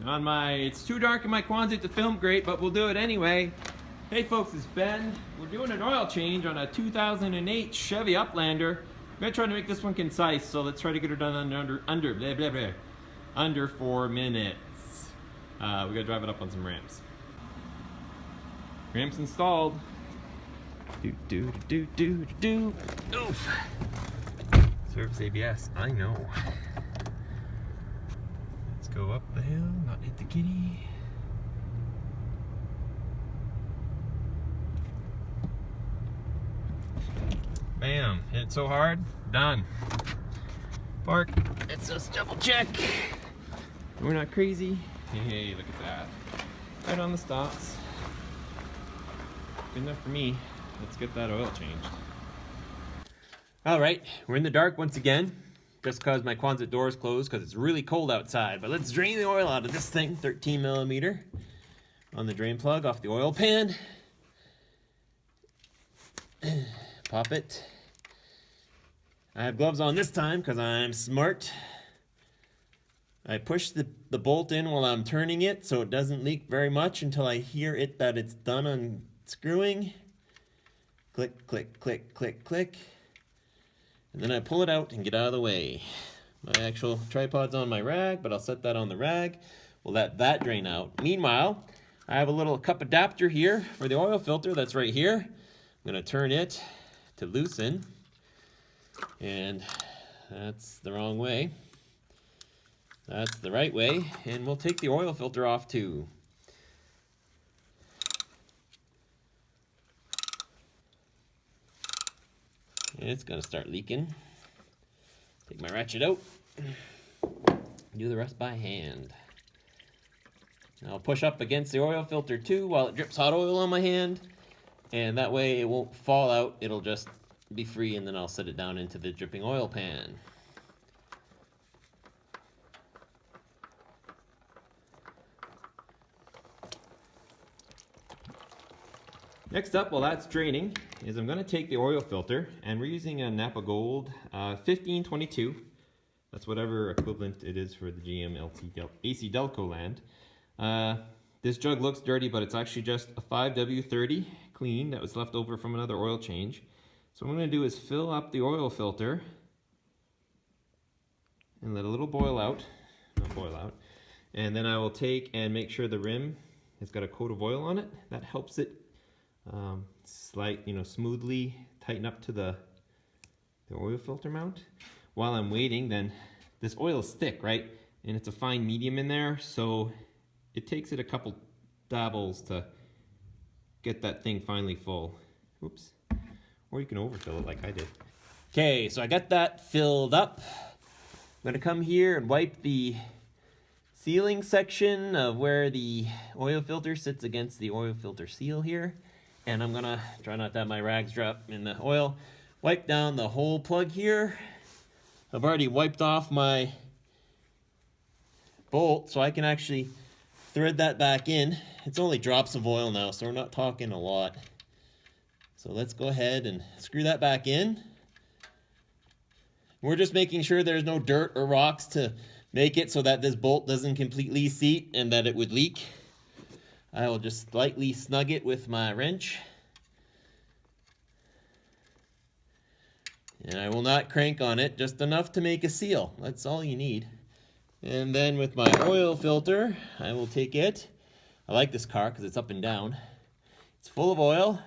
It's too dark in my Quonset to film great, but we'll do it anyway. Hey folks, it's Ben. We're doing an oil change on a 2008 Chevy Uplander. I'm gonna try to make this one concise, so let's try to get her done under 4 minutes. We gotta drive it up on some ramps. Ramps installed. Oof. Service ABS, I know. Let's go up the hill, not hit the kitty. Bam, hit it so hard, done. Park, let's just double check. We're not crazy. Hey, look at that. Right on the stops. Good enough for me. Let's get that oil changed. All right, we're in the dark once again, just because my Quonset door is closed because it's really cold outside. But let's drain the oil out of this thing, 13 millimeter on the drain plug off the oil pan. Pop it. I have gloves on this time because I'm smart. I push the bolt in while I'm turning it so it doesn't leak very much until I hear it that it's done unscrewing. Click, click, click, click, click. And then I pull it out and get out of the way. My actual tripod's on my rag, but I'll set that on the rag. We'll let that drain out. Meanwhile, I have a little cup adapter here for the oil filter that's right here. I'm gonna turn it to loosen. And that's the wrong way. That's the right way. And we'll take the oil filter off too. It's gonna start leaking. Take my ratchet out. Do the rest by hand. I'll push up against the oil filter too while it drips hot oil on my hand. And that way it won't fall out. It'll just be free, and then I'll set it down into the dripping oil pan. Next up, while that's draining, is I'm going to take the oil filter, and we're using a Napa Gold 1522. That's whatever equivalent it is for the GM AC Delco land. This jug looks dirty, but it's actually just a 5W30 clean that was left over from another oil change. So what I'm going to do is fill up the oil filter and let a little boil out, and then I will take and make sure the rim has got a coat of oil on it. That helps it smoothly tighten up to the oil filter mount. While I'm waiting, then this oil is thick, right? And it's a fine medium in there, so it takes it a couple dabbles to get that thing finally full. Oops. Or you can overfill it like I did. Okay, so I got that filled up. I'm gonna come here and wipe the sealing section of where the oil filter sits against the oil filter seal here. And I'm gonna try not to have my rags drop in the oil. Wipe down the whole plug here. I've already wiped off my bolt, so I can actually thread that back in. It's only drops of oil now, so we're not talking a lot. So let's go ahead and screw that back in. We're just making sure there's no dirt or rocks to make it so that this bolt doesn't completely seat and that it would leak. I will just slightly snug it with my wrench. And I will not crank on it, just enough to make a seal. That's all you need. And then with my oil filter, I will take it. I like this car because it's up and down. It's full of oil.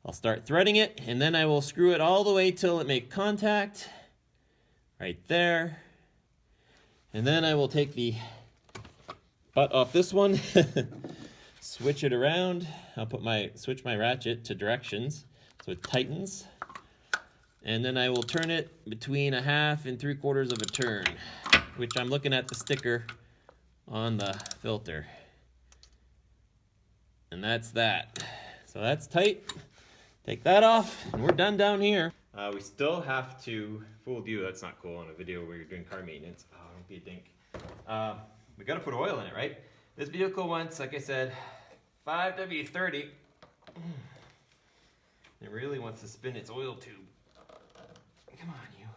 I'll start threading it, and then I will screw it all the way till it makes contact. Right there. And then I will take the butt off this one. Switch it around. I'll switch my ratchet to directions so it tightens. And then I will turn it between 1/2 and 3/4 of a turn, which I'm looking at the sticker on the filter. And that's that. So that's tight. Take that off, and we're done down here. We still have to, full view, that's not cool on a video where you're doing car maintenance. Oh, don't be a dink. We gotta put oil in it, right? This vehicle wants, like I said, 5W30. It really wants to spin its oil tube. Come on, you.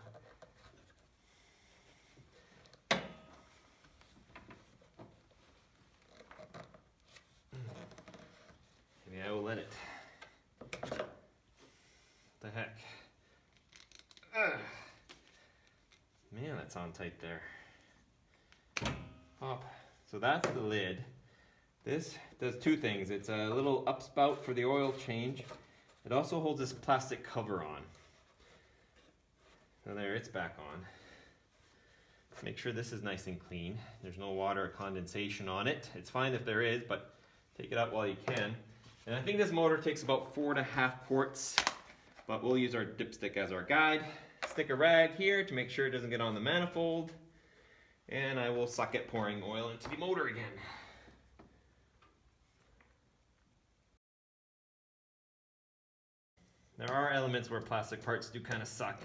that's on tight there. Pop. So that's the lid. This does two things. It's a little upspout for the oil change. It also holds this plastic cover on. So there, it's back on. Make sure this is nice and clean. There's no water or condensation on it. It's fine if there is, but take it out while you can. And I think this motor takes about 4.5 quarts, but we'll use our dipstick as our guide. Stick a rag here to make sure it doesn't get on the manifold. And I will suck at pouring oil into the motor again. There are elements where plastic parts do kind of suck.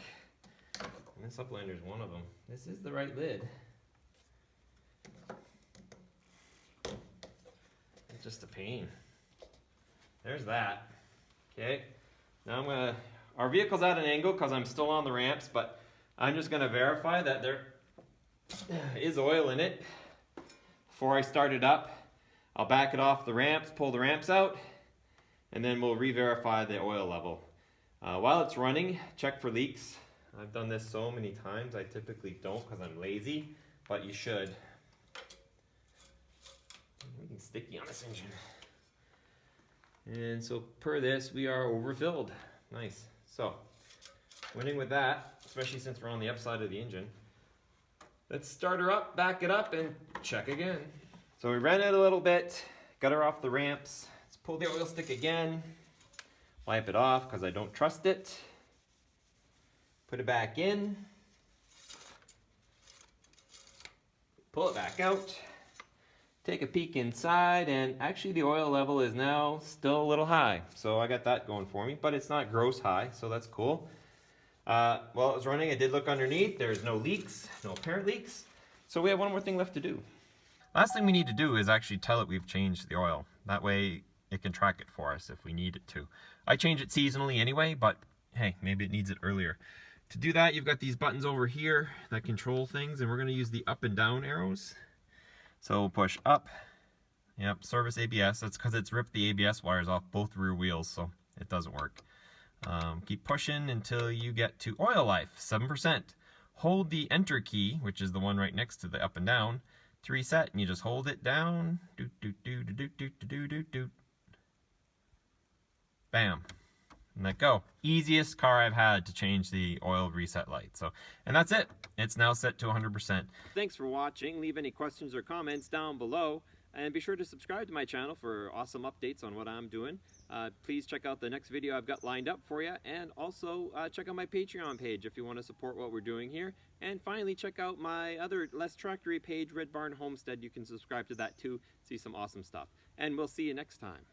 And this Uplander is one of them. This is the right lid. It's just a pain. There's that. Okay. Now our vehicle's at an angle because I'm still on the ramps, but I'm just going to verify that there is oil in it before I start it up. I'll back it off the ramps, pull the ramps out, and then we'll re-verify the oil level. While it's running, check for leaks. I've done this so many times. I typically don't because I'm lazy, but you should. It's sticky on this engine. And so per this, we are overfilled. Nice. So, winning with that, especially since we're on the upside of the engine. Let's start her up, back it up, and check again. So we ran it a little bit, got her off the ramps. Let's pull the oil stick again, wipe it off because I don't trust it. Put it back in, pull it back out, take a peek inside, and actually the oil level is now still a little high. So I got that going for me, but it's not gross high, so that's cool. While it was running, I did look underneath. There's no leaks, no apparent leaks. So we have one more thing left to do. Last thing we need to do is actually tell it we've changed the oil. That way it can track it for us if we need it to. I change it seasonally anyway, but hey, maybe it needs it earlier. To do that, you've got these buttons over here that control things, and we're going to use the up and down arrows. So we'll push up. Yep, service ABS. That's because it's ripped the ABS wires off both rear wheels, so it doesn't work. Keep pushing until you get to oil life, 7%. Hold the enter key, which is the one right next to the up and down, to reset, and you just hold it down. Doot, doot, doot, doot, doot, doot, doot, doot. Bam. And let go. Easiest car I've had to change the oil reset light. So, and that's it. It's now set to 100%. Thanks for watching. Leave any questions or comments down below. And be sure to subscribe to my channel for awesome updates on what I'm doing. Please check out the next video I've got lined up for you. And also check out my Patreon page if you want to support what we're doing here. And finally, check out my other less tractory page, Red Barn Homestead. You can subscribe to that too. See some awesome stuff. And we'll see you next time.